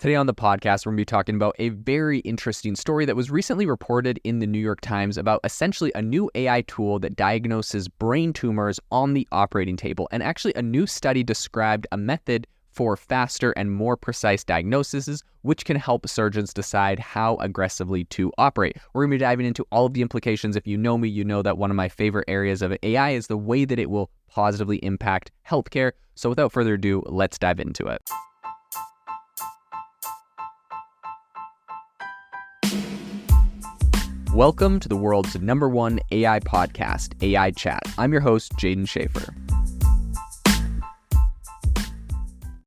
Today on the podcast, we're going to be talking about a very interesting story that was recently reported in the New York Times about essentially a new AI tool that diagnoses brain tumors on the operating table. And actually, a new study described a method for faster and more precise diagnoses, which can help surgeons decide how aggressively to operate. We're going to be diving into all of the implications. If you know me, you know that one of my favorite areas of AI is the way that it will positively impact healthcare. So without further ado, let's dive into it. Welcome to the world's #1 AI podcast, AI Chat. I'm your host, Jaden Schaefer.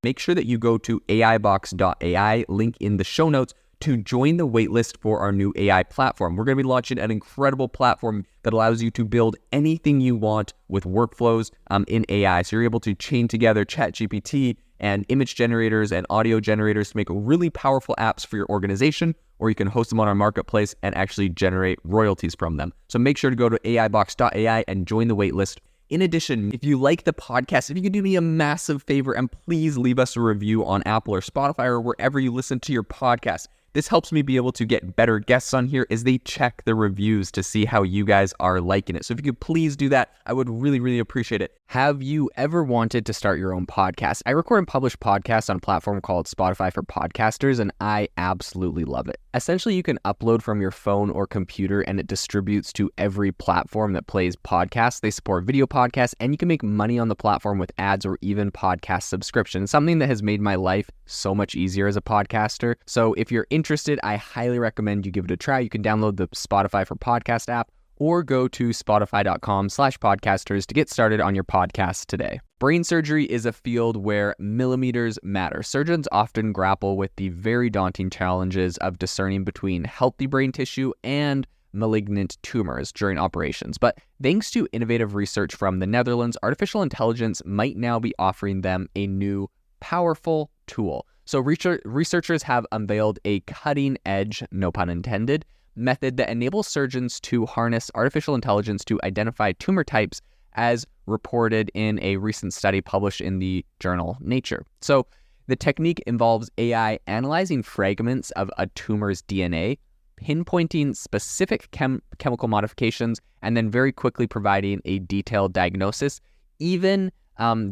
Make sure that you go to aibox.ai, link in the show notes, to join the waitlist for our new AI platform. We're going to be launching an incredible platform that allows you to build anything you want with workflows in AI. So you're able to chain together ChatGPT and image generators and audio generators to make really powerful apps for your organization, or you can host them on our marketplace and actually generate royalties from them. So make sure to go to aibox.ai and join the waitlist. In addition, if you like the podcast, if you could do me a massive favor and please leave us a review on Apple or Spotify or wherever you listen to your podcast. This helps me be able to get better guests on here as they check the reviews to see how you guys are liking it. So if you could please do that, I would really, really appreciate it. Have you ever wanted to start your own podcast? I record and publish podcasts on a platform called Spotify for Podcasters, and I absolutely love it. Essentially, you can upload from your phone or computer, and it distributes to every platform that plays podcasts. They support video podcasts, and you can make money on the platform with ads or even podcast subscriptions, something that has made my life so much easier as a podcaster. So if you're interested, I highly recommend you give it a try. You can download the Spotify for Podcast app or go to spotify.com/podcasters to get started on your podcast today. Brain surgery is a field where millimeters matter. Surgeons often grapple with the very daunting challenges of discerning between healthy brain tissue and malignant tumors during operations. But thanks to innovative research from the Netherlands, artificial intelligence might now be offering them a new, powerful tool. So researchers have unveiled a cutting-edge, no pun intended, method that enables surgeons to harness artificial intelligence to identify tumor types, as reported in a recent study published in the journal Nature. So the technique involves AI analyzing fragments of a tumor's DNA, pinpointing specific chemical modifications, and then very quickly providing a detailed diagnosis, even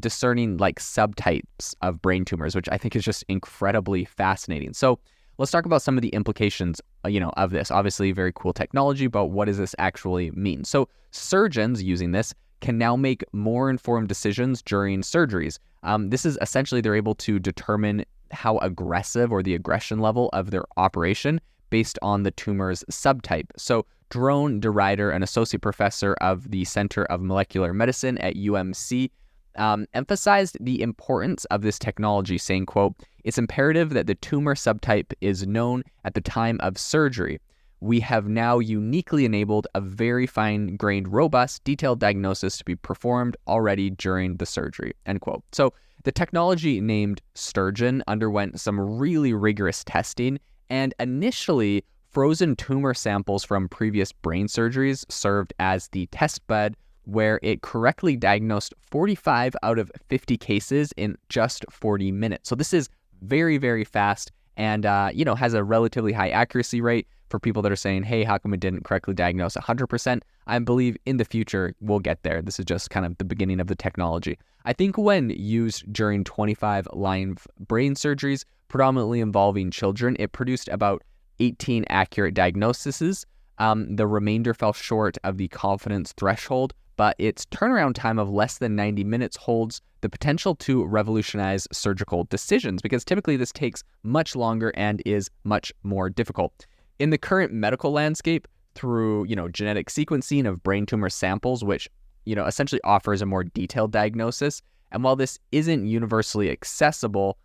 discerning like subtypes of brain tumors, which I think is just incredibly fascinating. So let's talk about some of the implications, of this. Obviously, very cool technology, but what does this actually mean? So surgeons using this can now make more informed decisions during surgeries. This is essentially they're able to determine how aggressive or the aggression level of their operation based on the tumor's subtype. So Drone DeRuyter, an associate professor of the Center of Molecular Medicine at UMC, emphasized the importance of this technology, saying, quote, "It's imperative that the tumor subtype is known at the time of surgery. We have now uniquely enabled a very fine-grained, robust, detailed diagnosis to be performed already during the surgery," end quote. So the technology, named Sturgeon, underwent some really rigorous testing, and initially frozen tumor samples from previous brain surgeries served as the test bed, where it correctly diagnosed 45 out of 50 cases in just 40 minutes. So this is very, very fast and, has a relatively high accuracy rate for people that are saying, hey, how come it didn't correctly diagnose 100%? I believe in the future, we'll get there. This is just kind of the beginning of the technology. I think when used during 25 live brain surgeries, predominantly involving children, it produced about 18 accurate diagnoses. The remainder fell short of the confidence threshold, but its turnaround time of less than 90 minutes holds the potential to revolutionize surgical decisions, because typically this takes much longer and is much more difficult. In the current medical landscape, through genetic sequencing of brain tumor samples, which essentially offers a more detailed diagnosis, and while this isn't universally accessible,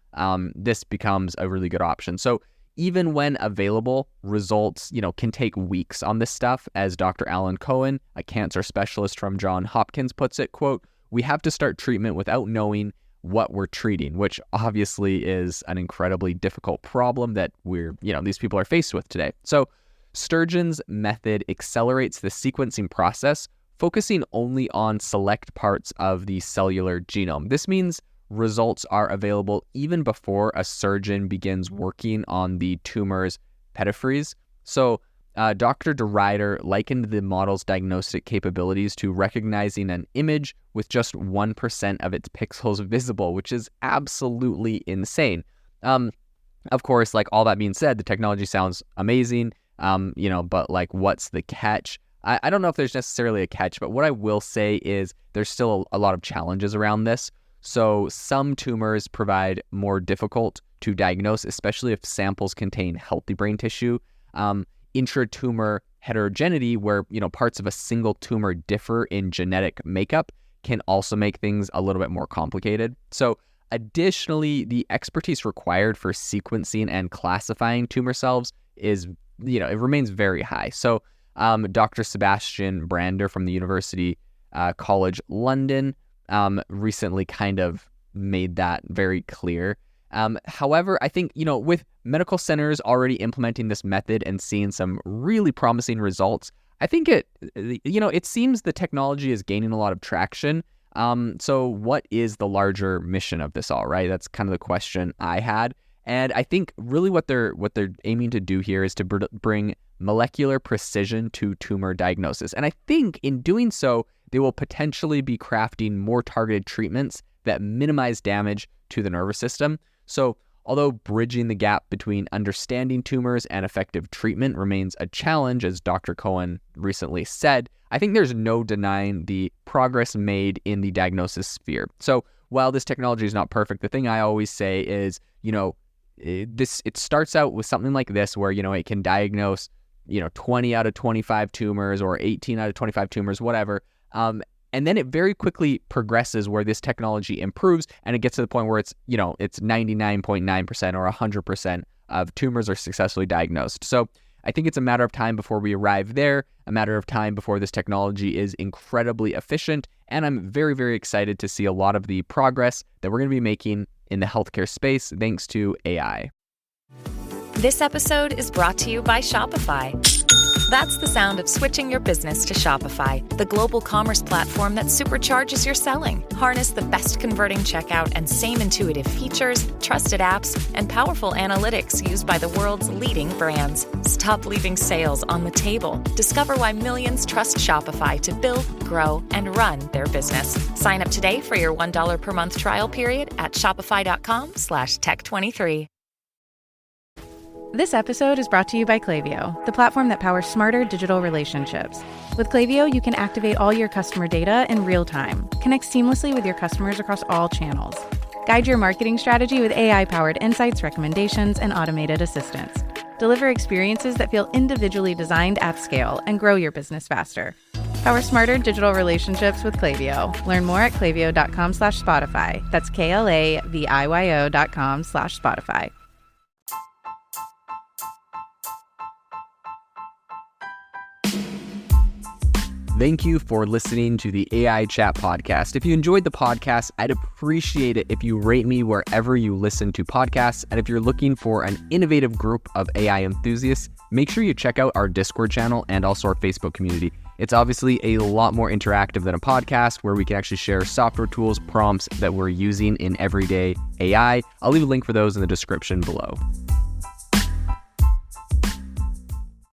this becomes a really good option. So even when available, results, can take weeks on this stuff. As Dr. Alan Cohen, a cancer specialist from Johns Hopkins, puts it, quote, "We have to start treatment without knowing what we're treating," which obviously is an incredibly difficult problem that these people are faced with today. So Sturgeon's method accelerates the sequencing process, focusing only on select parts of the cellular genome. This means results are available even before a surgeon begins working on the tumor's peripheries. So Dr. DeRuyter likened the model's diagnostic capabilities to recognizing an image with just 1% of its pixels visible, which is absolutely insane. Of course, like all that being said, the technology sounds amazing, but like, what's the catch? I don't know if there's necessarily a catch, but what I will say is there's still a lot of challenges around this. So some tumors provide more difficult to diagnose, especially if samples contain healthy brain tissue. Intratumor heterogeneity, where parts of a single tumor differ in genetic makeup, can also make things a little bit more complicated. So additionally, the expertise required for sequencing and classifying tumor cells is, it remains very high. So Dr. Sebastian Brander from the University College London recently kind of made that very clear. However, I think, with medical centers already implementing this method and seeing some really promising results, I think it seems the technology is gaining a lot of traction. So what is the larger mission of this all, right? That's kind of the question I had. And I think really what they're aiming to do here is to bring molecular precision to tumor diagnosis. And I think in doing so, they will potentially be crafting more targeted treatments that minimize damage to the nervous system. So although bridging the gap between understanding tumors and effective treatment remains a challenge, as Dr. Cohen recently said, I think there's no denying the progress made in the diagnosis sphere. So while this technology is not perfect, the thing I always say is, it starts out with something like this, where, it can diagnose, 20 out of 25 tumors or 18 out of 25 tumors, whatever. And then it very quickly progresses where this technology improves, and it gets to the point where it's 99.9% or 100% of tumors are successfully diagnosed. So I think it's a matter of time before we arrive there, a matter of time before this technology is incredibly efficient. And I'm very, very excited to see a lot of the progress that we're going to be making in the healthcare space thanks to AI. This episode is brought to you by Shopify. That's the sound of switching your business to Shopify, the global commerce platform that supercharges your selling. Harness the best converting checkout and same intuitive features, trusted apps, and powerful analytics used by the world's leading brands. Stop leaving sales on the table. Discover why millions trust Shopify to build, grow, and run their business. Sign up today for your $1 per month trial period at shopify.com/tech23. This episode is brought to you by Klaviyo, the platform that powers smarter digital relationships. With Klaviyo, you can activate all your customer data in real time, connect seamlessly with your customers across all channels, guide your marketing strategy with AI-powered insights, recommendations, and automated assistance, deliver experiences that feel individually designed at scale, and grow your business faster. Power smarter digital relationships with Klaviyo. Learn more at klaviyo.com/Spotify. That's KLAVIYO.com/Spotify. Thank you for listening to the AI Chat Podcast. If you enjoyed the podcast, I'd appreciate it if you rate me wherever you listen to podcasts. And if you're looking for an innovative group of AI enthusiasts, make sure you check out our Discord channel and also our Facebook community. It's obviously a lot more interactive than a podcast, where we can actually share software tools, prompts that we're using in everyday AI. I'll leave a link for those in the description below.